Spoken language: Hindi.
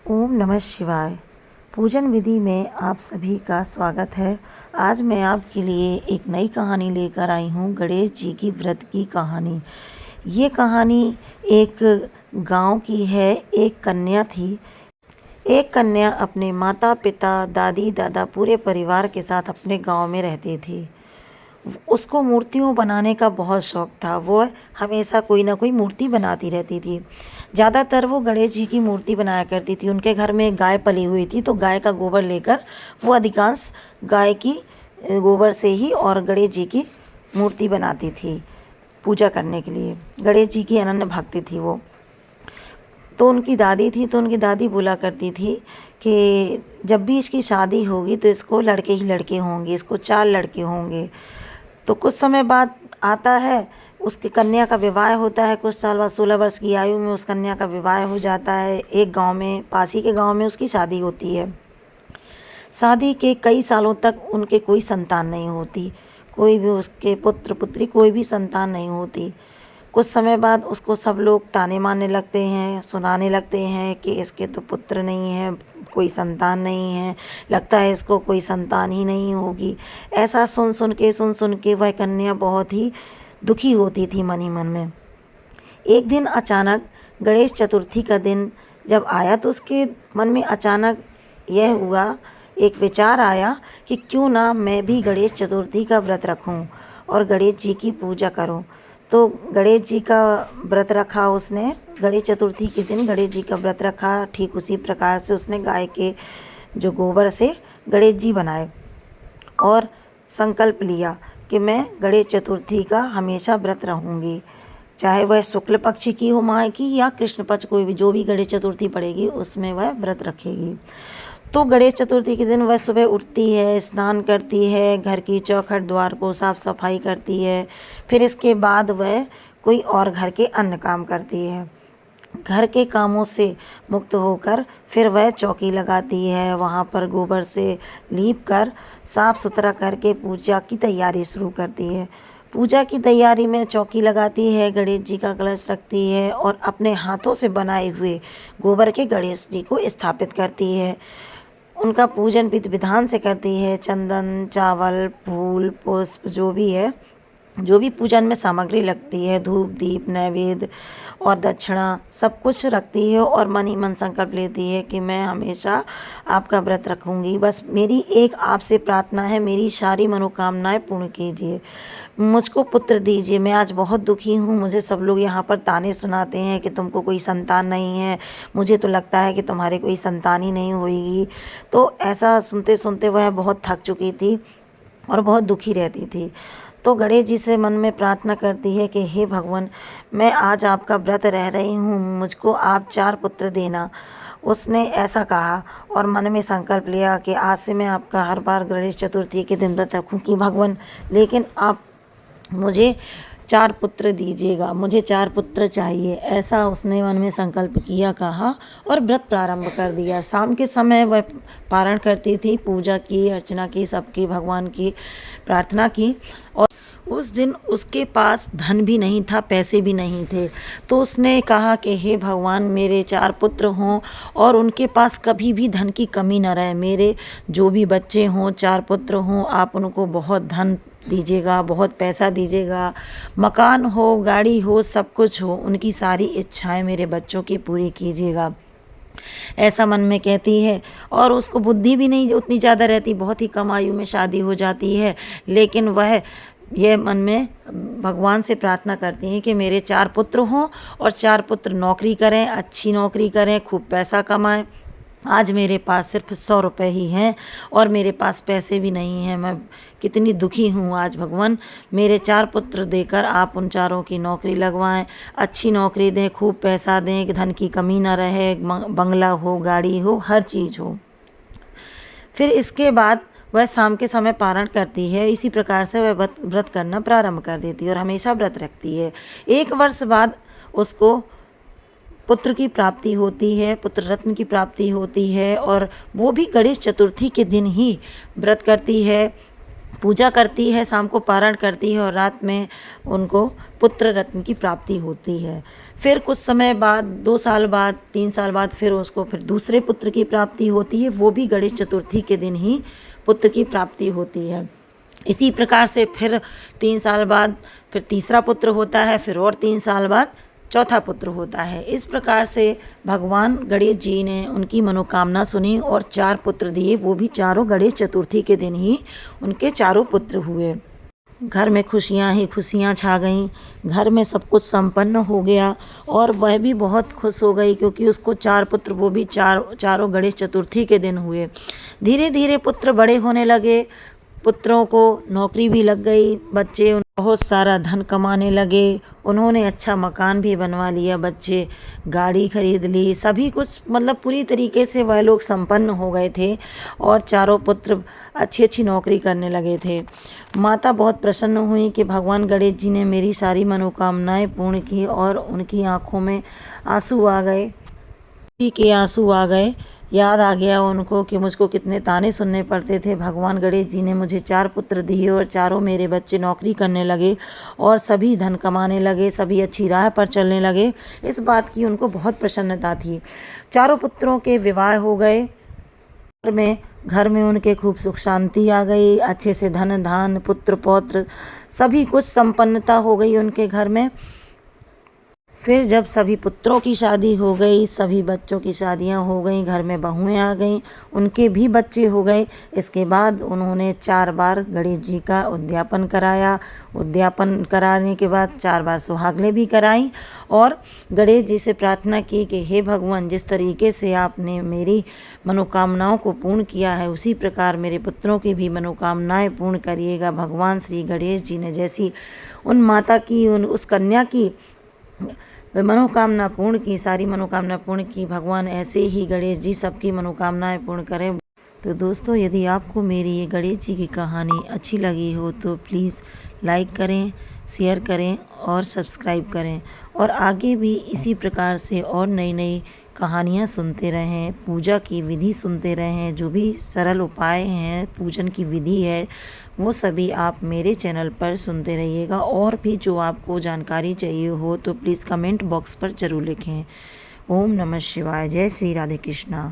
ओम नमः शिवाय। पूजन विधि में आप सभी का स्वागत है। आज मैं आपके लिए एक नई कहानी लेकर आई हूँ, गणेश जी की व्रत की कहानी। ये कहानी एक गांव की है। एक कन्या थी। एक कन्या अपने माता पिता, दादी दादा, पूरे परिवार के साथ अपने गांव में रहती थी। उसको मूर्तियों बनाने का बहुत शौक था। वो हमेशा कोई ना कोई मूर्ति बनाती रहती थी। ज़्यादातर वो गणेश जी की मूर्ति बनाया करती थी। उनके घर में गाय पली हुई थी, तो गाय का गोबर लेकर वो अधिकांश गाय की गोबर से ही और गणेश जी की मूर्ति बनाती थी पूजा करने के लिए। गणेश जी की अनन्य भक्ति थी वो। तो उनकी दादी थी, तो उनकी दादी बोला करती थी कि जब भी इसकी शादी होगी तो इसको लड़के ही लड़के होंगे, इसको 4 लड़के होंगे। तो कुछ समय बाद आता है, उसकी कन्या का विवाह होता है। कुछ साल बाद 16 वर्ष की आयु में उस कन्या का विवाह हो जाता है। एक गांव में, पास ही के गांव में उसकी शादी होती है। शादी के कई सालों तक उनके कोई संतान नहीं होती। कोई भी उसके पुत्र पुत्री कोई भी संतान नहीं होती। कुछ समय बाद उसको सब लोग ताने मारने लगते हैं, सुनाने लगते हैं कि इसके तो पुत्र नहीं है, कोई संतान नहीं है, लगता है इसको कोई संतान ही नहीं होगी। ऐसा सुन सुन के वह कन्या बहुत ही दुखी होती थी मन ही मन में। एक दिन अचानक गणेश चतुर्थी का दिन जब आया तो उसके मन में अचानक यह हुआ, एक विचार आया कि क्यों ना मैं भी गणेश चतुर्थी का व्रत रखूं और गणेश जी की पूजा करूं। तो गणेश जी का व्रत रखा उसने। गणेश चतुर्थी के दिन गणेश जी का व्रत रखा। ठीक उसी प्रकार से उसने गाय के जो गोबर से गणेश जी बनाए और संकल्प लिया कि मैं गणेश चतुर्थी का हमेशा व्रत रहूँगी, चाहे वह शुक्ल पक्ष की हो माह की या कृष्ण पक्ष, कोई भी जो भी गणेश चतुर्थी पड़ेगी उसमें वह व्रत रखेगी। तो गणेश चतुर्थी के दिन वह सुबह उठती है, स्नान करती है, घर की चौखट द्वार को साफ सफाई करती है। फिर इसके बाद वह कोई और घर के अन्य काम करती है। घर के कामों से मुक्त होकर फिर वह चौकी लगाती है। वहाँ पर गोबर से लीप कर साफ सुथरा करके पूजा की तैयारी शुरू करती है। पूजा की तैयारी में चौकी लगाती है, गणेश जी का कलश रखती है और अपने हाथों से बनाए हुए गोबर के गणेश जी को स्थापित करती है। उनका पूजन विधि विधान से करती है। चंदन, चावल, फूल, पुष्प, जो भी है, जो भी पूजन में सामग्री लगती है, धूप, दीप, नैवेद्य और दक्षिणा, सब कुछ रखती है और मन ही मन संकल्प लेती है कि मैं हमेशा आपका व्रत रखूंगी। बस मेरी एक आपसे प्रार्थना है, मेरी सारी मनोकामनाएं पूर्ण कीजिए, मुझको पुत्र दीजिए। मैं आज बहुत दुखी हूँ। मुझे सब लोग यहाँ पर ताने सुनाते हैं कि तुमको कोई संतान नहीं है, मुझे तो लगता है कि तुम्हारे कोई संतान ही नहीं होगी। तो ऐसा सुनते सुनते वह बहुत थक चुकी थी और बहुत दुखी रहती थी। तो गणेश जी से मन में प्रार्थना करती है कि हे भगवान, मैं आज आपका व्रत रह रही हूँ, मुझको आप 4 पुत्र देना। उसने ऐसा कहा और मन में संकल्प लिया कि आज से मैं आपका हर बार गणेश चतुर्थी के दिन व्रत रखूँगी भगवान, लेकिन आप मुझे 4 पुत्र दीजिएगा, मुझे 4 पुत्र चाहिए। ऐसा उसने मन में संकल्प किया, कहा और व्रत प्रारंभ कर दिया। शाम के समय वह पारण करती थी, पूजा की, अर्चना की, सबकी भगवान की प्रार्थना की। और उस दिन उसके पास धन भी नहीं था, पैसे भी नहीं थे। तो उसने कहा कि हे भगवान, मेरे 4 पुत्र हों और उनके पास कभी भी धन की कमी न रहे। मेरे जो भी बच्चे हों, 4 पुत्र हों, आप उनको बहुत धन दीजिएगा, बहुत पैसा दीजिएगा, मकान हो, गाड़ी हो, सब कुछ हो, उनकी सारी इच्छाएं मेरे बच्चों की पूरी कीजिएगा। ऐसा मन में कहती है और उसको बुद्धि भी नहीं उतनी ज़्यादा रहती, बहुत ही कम आयु में शादी हो जाती है। लेकिन वह यह मन में भगवान से प्रार्थना करती हैं कि मेरे 4 पुत्र हों और 4 पुत्र नौकरी करें, अच्छी नौकरी करें, खूब पैसा कमाएं। आज मेरे पास सिर्फ 100 रुपये ही हैं और मेरे पास पैसे भी नहीं हैं। मैं कितनी दुखी हूँ आज भगवान। मेरे 4 पुत्र देकर आप उन चारों की नौकरी लगवाएं, अच्छी नौकरी दें, खूब पैसा दें, धन की कमी ना रहे, बंगला हो, गाड़ी हो, हर चीज़ हो। फिर इसके बाद वह शाम के समय पारण करती है। इसी प्रकार से वह व्रत करना प्रारंभ कर देती है और हमेशा व्रत रखती है। 1 वर्ष बाद उसको पुत्र की प्राप्ति होती है, पुत्र रत्न की प्राप्ति होती है और वो भी गणेश चतुर्थी के दिन ही व्रत करती है, पूजा करती है, शाम को पारण करती है और रात में उनको पुत्र रत्न की प्राप्ति होती है। फिर कुछ समय बाद 2 साल बाद 3 साल बाद फिर उसको फिर दूसरे पुत्र की प्राप्ति होती है, वो भी गणेश चतुर्थी के दिन ही पुत्र की प्राप्ति होती है। इसी प्रकार से फिर 3 साल बाद फिर तीसरा पुत्र होता है, फिर और 3 साल बाद चौथा पुत्र होता है। इस प्रकार से भगवान गणेश जी ने उनकी मनोकामना सुनी और 4 पुत्र दिए, वो भी चारों गणेश चतुर्थी के दिन ही उनके चारों पुत्र हुए। घर में खुशियाँ ही खुशियाँ छा गईं, घर में सब कुछ संपन्न हो गया और वह भी बहुत खुश हो गई क्योंकि उसको 4 पुत्र, वो भी चारों गणेश चतुर्थी के दिन हुए। धीरे धीरे पुत्र बड़े होने लगे, पुत्रों को नौकरी भी लग गई, बच्चे बहुत सारा धन कमाने लगे, उन्होंने अच्छा मकान भी बनवा लिया, बच्चे गाड़ी खरीद ली, सभी कुछ मतलब पूरी तरीके से वह लोग संपन्न हो गए थे और चारों पुत्र अच्छी अच्छी नौकरी करने लगे थे। माता बहुत प्रसन्न हुई कि भगवान गणेश जी ने मेरी सारी मनोकामनाएं पूर्ण की और उनकी आंखों में आंसू आ गए, के आंसू आ गए। याद आ गया उनको कि मुझको कितने ताने सुनने पड़ते थे। भगवान गणेश जी ने मुझे 4 पुत्र दिए और चारों मेरे बच्चे नौकरी करने लगे और सभी धन कमाने लगे, सभी अच्छी राह पर चलने लगे। इस बात की उनको बहुत प्रसन्नता थी। चारों पुत्रों के विवाह हो गए, घर में उनके खूब सुख शांति आ गई, अच्छे से धन धान पुत्र पौत्र सभी कुछ संपन्नता हो गई उनके घर में। फिर जब सभी पुत्रों की शादी हो गई, सभी बच्चों की शादियां हो गई, घर में बहुएं आ गईं, उनके भी बच्चे हो गए। इसके बाद उन्होंने 4 बार गणेश जी का उद्यापन कराया। उद्यापन कराने के बाद 4 बार सुहागनें भी कराईं और गणेश जी से प्रार्थना की कि हे भगवान, जिस तरीके से आपने मेरी मनोकामनाओं को पूर्ण किया है उसी प्रकार मेरे पुत्रों की भी मनोकामनाएं पूर्ण करिएगा। भगवान श्री गणेश जी ने जैसी उन माता की, उस कन्या की मनोकामना पूर्ण की, सारी मनोकामना पूर्ण की, भगवान ऐसे ही गणेश जी सबकी मनोकामनाएं पूर्ण करें। तो दोस्तों, यदि आपको मेरी ये गणेश जी की कहानी अच्छी लगी हो तो प्लीज़ लाइक करें, शेयर करें और सब्सक्राइब करें और आगे भी इसी प्रकार से और नई नई कहानियाँ सुनते रहें, पूजा की विधि सुनते रहें। जो भी सरल उपाय हैं, पूजन की विधि है, वो सभी आप मेरे चैनल पर सुनते रहिएगा। और भी जो आपको जानकारी चाहिए हो तो प्लीज़ कमेंट बॉक्स पर ज़रूर लिखें। ओम नमः शिवाय। जय श्री राधे कृष्णा।